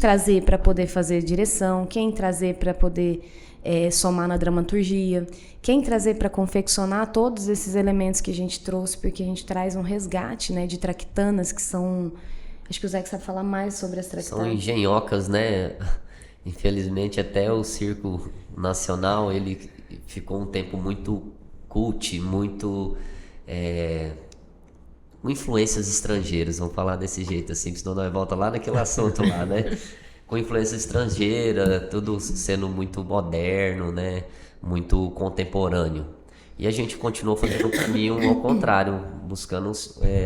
trazer para poder fazer direção, quem trazer para poder somar na dramaturgia, quem trazer para confeccionar todos esses elementos que a gente trouxe, porque a gente traz um resgate, né, de traquitanas que são... Acho que o Zé sabe falar mais sobre as traquitanas. São engenhocas, né? Infelizmente, até o Circo Nacional, ele ficou um tempo muito cult, muito... com influências estrangeiras, vamos falar desse jeito assim, senão nós volta lá naquele assunto lá, né? com influência estrangeira, tudo sendo muito moderno, né? Muito contemporâneo. E a gente continuou fazendo o caminho ao contrário, buscando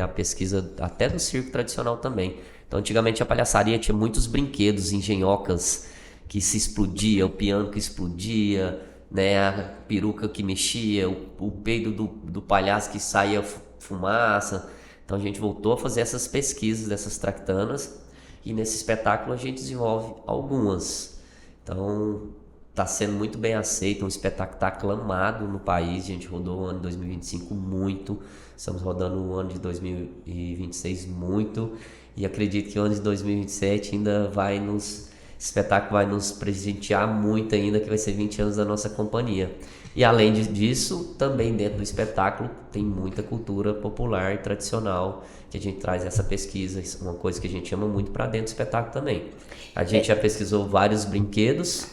a pesquisa até do circo tradicional também. Então, antigamente a palhaçaria tinha muitos brinquedos, engenhocas que se explodia, o piano que explodia, né, a peruca que mexia, o peido do palhaço que saía fumaça. Então a gente voltou a fazer essas pesquisas dessas tractanas e nesse espetáculo a gente desenvolve algumas. Então está sendo muito bem aceito, um espetáculo está aclamado no país. A gente rodou o ano de 2025 muito, estamos rodando o ano de 2026 muito e acredito que o ano de 2027 ainda esse espetáculo vai nos presentear muito ainda, que vai ser 20 anos da nossa companhia. E além disso, também dentro do espetáculo tem muita cultura popular e tradicional, que a gente traz essa pesquisa, uma coisa que a gente ama muito para dentro do espetáculo também. A gente já pesquisou vários brinquedos,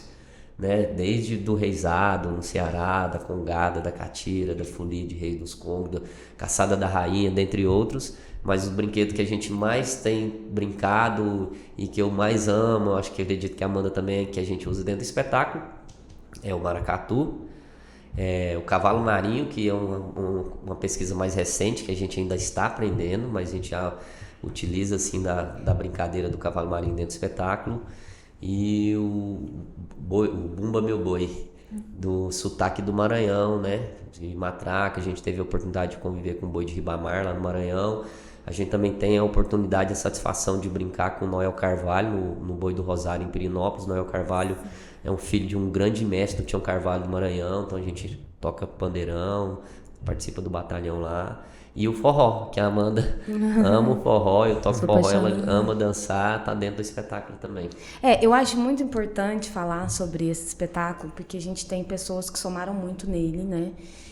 né, desde do reisado no Ceará, da congada, da catira, da folia de Rei dos Congos, da caçada da rainha, dentre outros. Mas os brinquedos que a gente mais tem brincado e que eu mais amo, acho que eu acredito que a Amanda também, que a gente usa dentro do espetáculo, é o maracatu, o cavalo marinho, que é uma pesquisa mais recente, que a gente ainda está aprendendo, mas a gente já utiliza assim da brincadeira do cavalo marinho dentro do espetáculo, e o Bumba Meu Boi, do sotaque do Maranhão, né, de matraca. A gente teve a oportunidade de conviver com o boi de Ribamar lá no Maranhão. A gente também tem a oportunidade e a satisfação de brincar com o Noel Carvalho no Boi do Rosário, em Pirinópolis. Noel Carvalho é um filho de um grande mestre do Tião Carvalho do Maranhão, então a gente toca pandeirão, participa do batalhão lá. E o forró, que a Amanda ama o forró, eu toco forró, ela ama dançar, tá dentro do espetáculo também. Eu acho muito importante falar sobre esse espetáculo, porque a gente tem pessoas que somaram muito nele, né?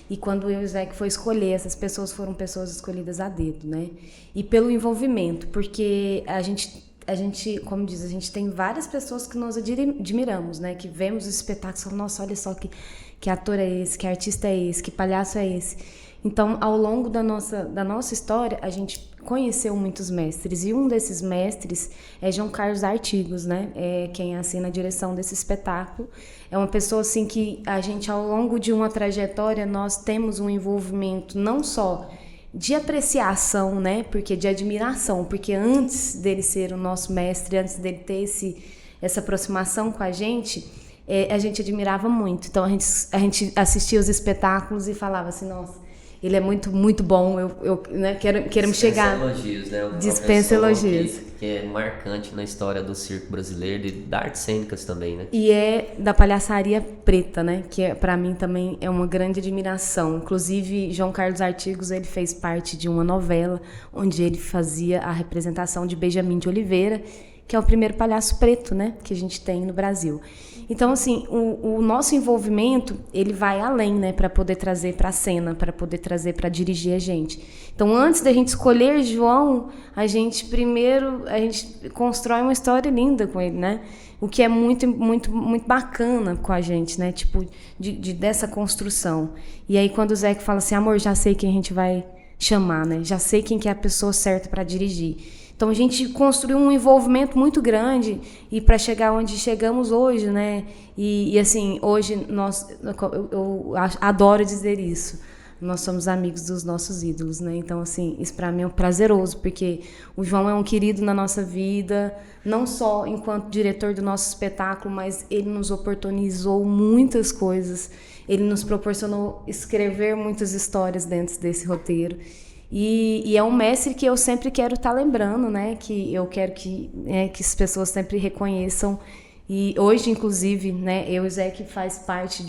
E quando eu e o Zé que foi escolher, essas pessoas foram pessoas escolhidas a dedo, né? E pelo envolvimento, porque a gente, como diz, a gente tem várias pessoas que nós admiramos, né? Que vemos o espetáculo e falamos, nossa, olha só que ator é esse, que artista é esse, que palhaço é esse. Então, ao longo da nossa história, a gente conheceu muitos mestres. E um desses mestres é João Carlos Artigos, né? É quem assina a direção desse espetáculo. É uma pessoa assim que a gente, ao longo de uma trajetória, nós temos um envolvimento não só de apreciação, né? Porque de admiração, porque antes dele ser o nosso mestre, antes dele ter essa aproximação com a gente admirava muito. Então a gente assistia os espetáculos e falava assim, nossa, ele é muito, muito bom, eu né, quero me chegar. Elogios, né? Dispensa elogios. Que é marcante na história do circo brasileiro e da artes cênicas também, né? E é da palhaçaria preta, né? Que para mim também é uma grande admiração. Inclusive, João Carlos Artigos, ele fez parte de uma novela onde ele fazia a representação de Benjamin de Oliveira, que é o primeiro palhaço preto, né, que a gente tem no Brasil. Então, assim, o nosso envolvimento, ele vai além, né, para poder trazer para a cena, para poder trazer para dirigir a gente. Então, antes da gente escolher João, a gente constrói uma história linda com ele, né? O que é muito, muito, muito bacana com a gente, né? Tipo, dessa construção. E aí, quando o Zé fala assim, amor, já sei quem a gente vai chamar, né? Já sei quem que é a pessoa certa para dirigir. Então, a gente construiu um envolvimento muito grande e para chegar onde chegamos hoje, né? E assim, hoje eu adoro dizer isso. Nós somos amigos dos nossos ídolos, né? Então, assim, isso para mim é um prazeroso, porque o João é um querido na nossa vida, não só enquanto diretor do nosso espetáculo, mas ele nos oportunizou muitas coisas. Ele nos proporcionou escrever muitas histórias dentro desse roteiro. E é um mestre que eu sempre quero estar lembrando, né? Que eu quero que as pessoas sempre reconheçam. E hoje, inclusive, né? Eu e o Zé que faz parte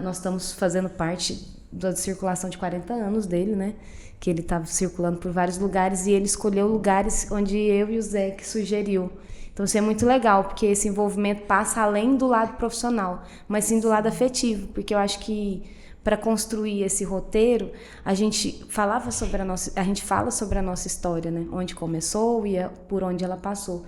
nós estamos fazendo parte da circulação de 40 anos dele, né? Que ele estava circulando por vários lugares e ele escolheu lugares onde eu e o Zé que sugeriu. Então, isso é muito legal, porque esse envolvimento passa além do lado profissional, mas sim do lado afetivo, porque eu acho que para construir esse roteiro, a gente fala sobre a nossa história, né? Onde começou e por onde ela passou.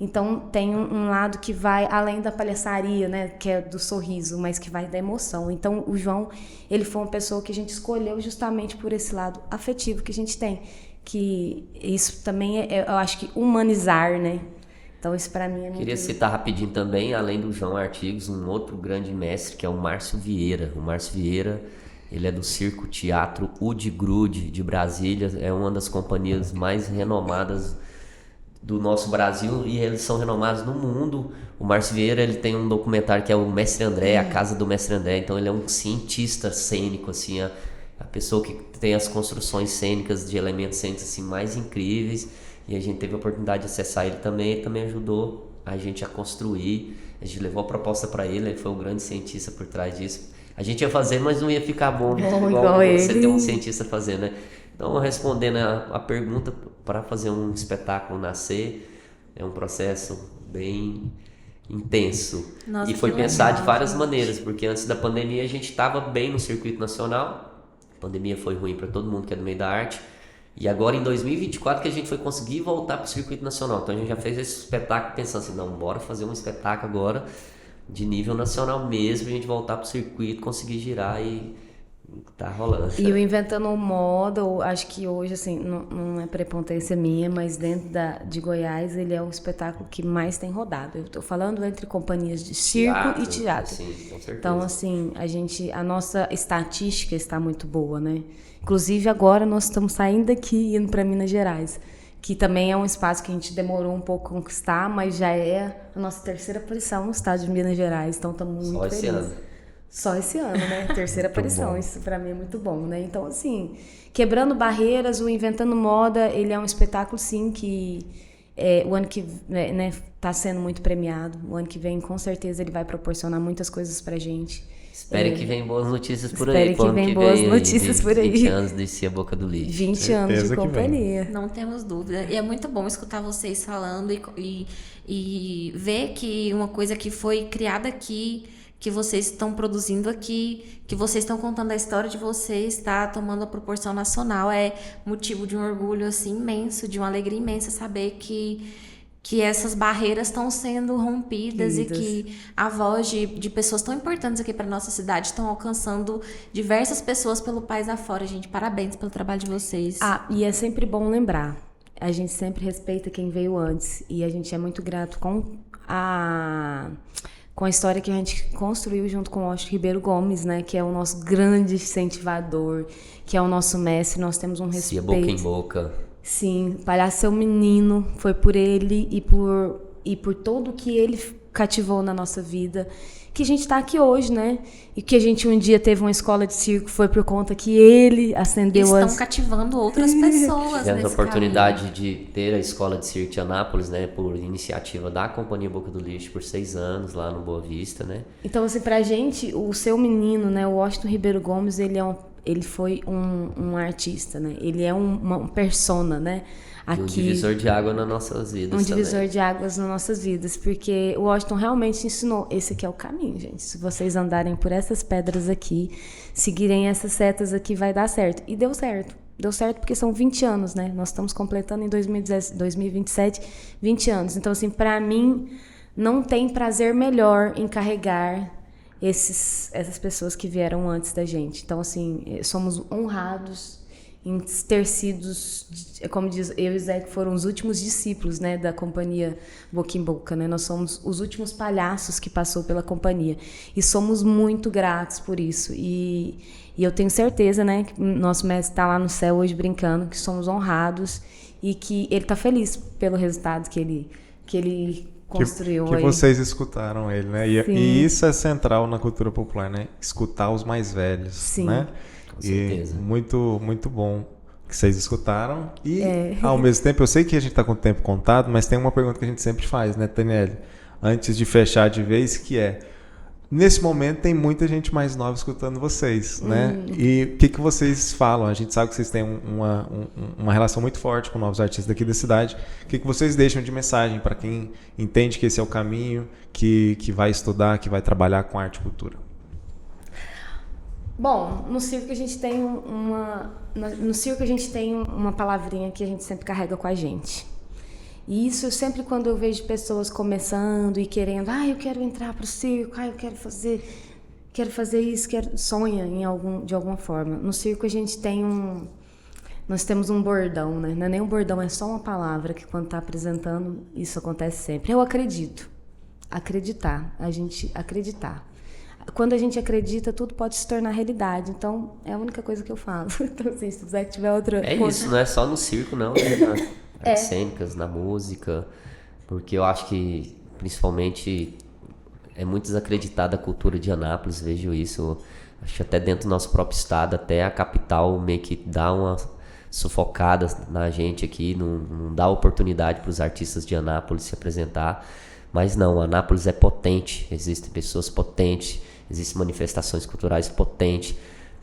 Então, tem um lado que vai além da palhaçaria, né? Que é do sorriso, mas que vai da emoção. Então, o João, ele foi uma pessoa que a gente escolheu justamente por esse lado afetivo que a gente tem. Que isso também eu acho que humanizar, né? Então isso para mim é muito... Queria citar rapidinho também, além do João Artigos, um outro grande mestre que é o Márcio Vieira. O Márcio Vieira, ele é do Circo Teatro Udi Grude de Brasília, é uma das companhias mais renomadas do nosso Brasil e eles são renomados no mundo. O Márcio Vieira, ele tem um documentário que é o Mestre André, a Casa do Mestre André, então ele é um cientista cênico, assim, a pessoa que tem as construções cênicas de elementos cênicos assim, mais incríveis, e a gente teve a oportunidade de acessar ele também ajudou a gente a construir, a gente levou a proposta para ele foi um grande cientista por trás disso. A gente ia fazer, mas não ia ficar bom igual você ter um cientista fazendo, né? Então, respondendo a pergunta, para fazer um espetáculo nascer, é um processo bem intenso. Nossa, e foi que pensado legal, de várias gente. maneiras, porque antes da pandemia a gente estava bem no circuito nacional, a pandemia foi ruim para todo mundo que é do meio da arte, e agora em 2024 que a gente foi conseguir voltar para o circuito nacional. Então a gente já fez esse espetáculo pensando assim, não, bora fazer um espetáculo agora de nível nacional mesmo, a gente voltar para o circuito, conseguir girar e tá rolando. E o Inventando Moda, eu acho que hoje, assim, não é prepotência minha, mas dentro de Goiás, ele é o espetáculo que mais tem rodado. Eu tô falando entre companhias de circo e teatro. Sim, com certeza. Então, assim, a nossa estatística está muito boa, né? Inclusive, agora nós estamos saindo daqui e indo para Minas Gerais, que também é um espaço que a gente demorou um pouco a conquistar, mas já é a nossa terceira aparição no estado de Minas Gerais, então estamos muito felizes. Só esse ano. Só esse ano, né? Terceira aparição, isso pra mim é muito bom, né? Então, assim, quebrando barreiras, o Inventando Moda, ele é um espetáculo, sim, que o ano que né, tá sendo muito premiado. O ano que vem, com certeza, ele vai proporcionar muitas coisas pra gente. Espere que venham boas notícias por Espere aí. que venham boas notícias por aí. 20 anos desci a boca do lixo. 20 anos de companhia. Não temos dúvida. E é muito bom escutar vocês falando e ver que uma coisa que foi criada aqui, que vocês estão produzindo aqui, que vocês estão contando a história de vocês, está tomando a proporção nacional. É motivo de um orgulho assim, imenso, de uma alegria imensa saber que essas barreiras estão sendo rompidas e que a voz de pessoas tão importantes aqui para nossa cidade estão alcançando diversas pessoas pelo país afora, gente. Parabéns pelo trabalho de vocês. E é sempre bom lembrar, a gente sempre respeita quem veio antes e a gente é muito grato com a história que a gente construiu junto com o Washington Ribeiro Gomes, né? Que é o nosso grande incentivador, que é o nosso mestre, nós temos um respeito. Boca em boca. Sim, Palhaço Seu Menino, foi por ele e por tudo que ele cativou na nossa vida, que a gente está aqui hoje, né? E que a gente um dia teve uma escola de circo, foi por conta que ele acendeu Estão cativando outras pessoas. Tivemos a nesse oportunidade caminho. de ter a escola de circo de Anápolis, né? Por iniciativa da Companhia Boca do Lixo, por 6 anos lá no Boa Vista, né? Então, assim, pra gente, o Seu Menino, né? O Washington Ribeiro Gomes, ele foi um artista, né? Ele é uma persona, né? Aqui, um divisor de água nas nossas vidas Um divisor de águas nas nossas vidas, porque o Washington realmente ensinou, esse aqui é o caminho, gente. Se vocês andarem por essas pedras aqui, seguirem essas setas aqui, vai dar certo. E deu certo. Deu certo porque são 20 anos, né? Nós estamos completando em 2027, 20 anos. Então, assim, pra mim, não tem prazer melhor em carregar essas pessoas que vieram antes da gente. Então, assim, somos honrados em ter sido, como diz eu e Zé, que foram os últimos discípulos, né, da companhia Boca em Boca, né? Nós somos os últimos palhaços que passou pela companhia e somos muito gratos por isso e eu tenho certeza, né, que nosso mestre está lá no céu hoje brincando, que somos honrados e que ele está feliz pelo resultado que ele construiu que aí. Vocês escutaram ele, né? E isso é central na cultura popular, né? Escutar os mais velhos, Sim. né? Com certeza. E muito, muito bom que vocês escutaram. E, ao mesmo tempo, eu sei que a gente está com o tempo contado, mas tem uma pergunta que a gente sempre faz, né, Taniele? Antes de fechar de vez, que é... Nesse momento, tem muita gente mais nova escutando vocês, né? E o que vocês falam? A gente sabe que vocês têm uma relação muito forte com novos artistas daqui da cidade. O que vocês deixam de mensagem para quem entende que esse é o caminho, que vai estudar, que vai trabalhar com arte e cultura? Bom, no circo a gente tem uma palavrinha que a gente sempre carrega com a gente. E isso sempre quando eu vejo pessoas começando e querendo, eu quero entrar pro circo, eu quero fazer isso, sonha de alguma forma. No circo a gente tem nós temos um bordão, né? Não é nem um bordão, é só uma palavra que quando está apresentando, isso acontece sempre. Eu acredito. Acreditar. A gente acreditar. Quando a gente acredita, tudo pode se tornar realidade. Então, é a única coisa que eu falo. Então, assim, se quiser que tiver outra... É isso, não é só no circo, não. Né? Nas artes cênicas, na música. Porque eu acho que, principalmente, é muito desacreditada a cultura de Anápolis. Vejo isso, acho que até dentro do nosso próprio estado, até a capital meio que dá uma sufocada na gente aqui. Não dá oportunidade para os artistas de Anápolis se apresentar. Mas não, Anápolis é potente. Existem pessoas potentes. Existem manifestações culturais potentes.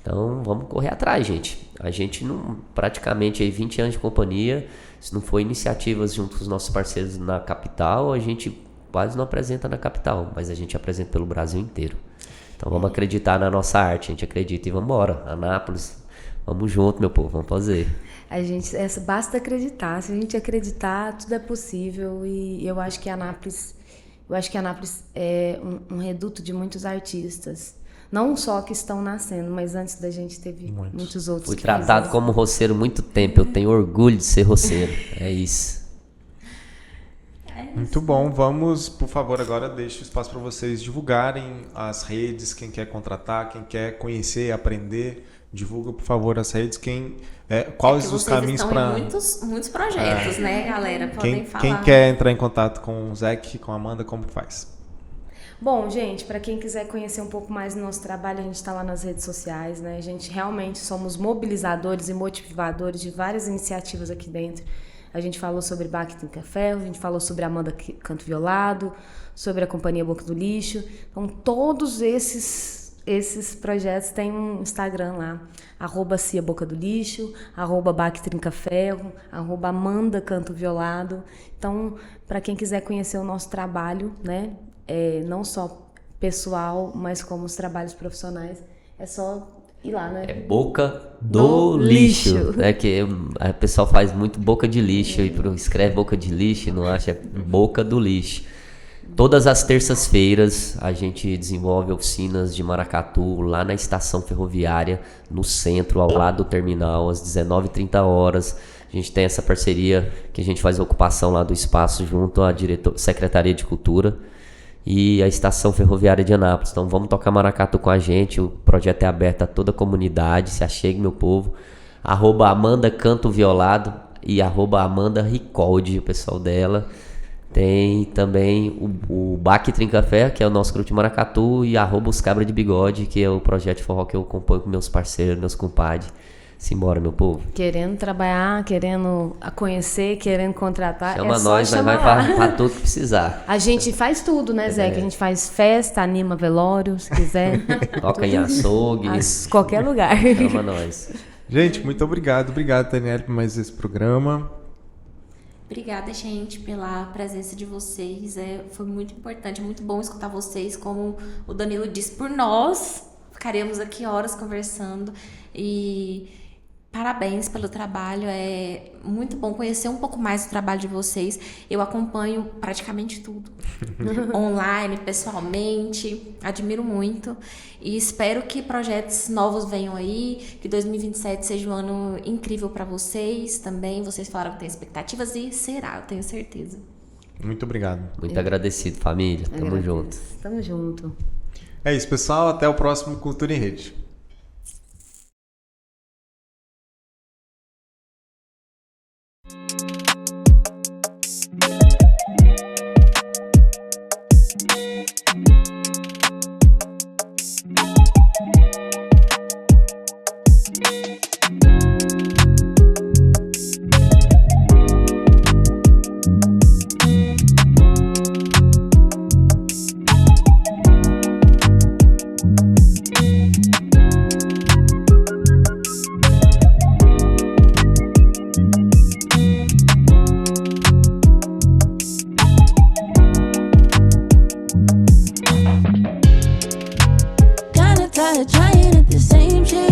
Então, vamos correr atrás, gente. A gente não, praticamente aí 20 anos de companhia, se não for iniciativas junto com os nossos parceiros na capital, a gente quase não apresenta na capital, mas a gente apresenta pelo Brasil inteiro. Então, vamos acreditar na nossa arte, a gente acredita e vamos embora. Anápolis, vamos junto, meu povo, vamos fazer. Basta acreditar. Se a gente acreditar, tudo é possível. E eu acho que Anápolis é um reduto de muitos artistas. Não só que estão nascendo, mas antes da gente teve muitos outros. Fui tratado como roceiro muito tempo. Eu tenho orgulho de ser roceiro. É isso. Muito bom. Vamos, por favor, agora deixo o espaço para vocês divulgarem as redes, quem quer contratar, quem quer conhecer, aprender. Divulga, por favor, as redes. Quais os caminhos para... Muitos projetos, né, galera? Podem falar. Quem quer entrar em contato com o Zec, com a Amanda, como faz? Bom, gente, para quem quiser conhecer um pouco mais do nosso trabalho, a gente está lá nas redes sociais, né? A gente realmente somos mobilizadores e motivadores de várias iniciativas aqui dentro. A gente falou sobre Baque Trinca Ferro, a gente falou sobre Amanda Canto Violado, sobre a Companhia Boca do Lixo. Então, todos esses projetos têm um Instagram lá, @Cia Boca do Lixo, @Baque Trinca Ferro, @Amanda Canto Violado. Então, para quem quiser conhecer o nosso trabalho, né? Não só pessoal, mas como os trabalhos profissionais, é só ir lá, né? É Boca do Lixo. É que o pessoal faz muito boca de lixo e escreve boca de lixo e não acha, é Boca do Lixo. Todas as terças-feiras a gente desenvolve oficinas de maracatu lá na estação ferroviária, no centro, ao lado do terminal, às 19h30. A gente tem essa parceria que a gente faz a ocupação lá do espaço junto à Secretaria de Cultura e a Estação Ferroviária de Anápolis. Então vamos tocar maracatu com a gente, o projeto é aberto a toda a comunidade, se achegue, meu povo. @Amanda Canto Violado e @Amanda Ricoldi, o pessoal dela. Tem também o Baque Trinca Ferro, que é o nosso grupo de maracatu, e @Os Cabra de Bigode, que é o projeto de forró que eu componho com meus parceiros, meus compadres. Simbora, meu povo. Querendo trabalhar, querendo conhecer, querendo contratar. Chama nós, vai pra tudo que precisar. A gente faz tudo, né, Zé? Que a gente faz festa, anima velório, se quiser. Toca em açougue. Qualquer lugar. Chama nós. Gente, muito obrigado. Obrigado, Daniela, por mais esse programa. Obrigada, gente, pela presença de vocês. Foi muito importante, muito bom escutar vocês. Como o Danilo disse, por nós, ficaríamos aqui horas conversando. E parabéns pelo trabalho, é muito bom conhecer um pouco mais do trabalho de vocês. Eu acompanho praticamente tudo, online, pessoalmente, admiro muito e espero que projetos novos venham aí, que 2027 seja um ano incrível para vocês também. Vocês falaram que tem expectativas e será, eu tenho certeza. Muito obrigado. Muito agradecido, família. Tamo junto. Tamo junto. É isso, pessoal. Até o próximo Cultura em Rede. Trying at the same shit.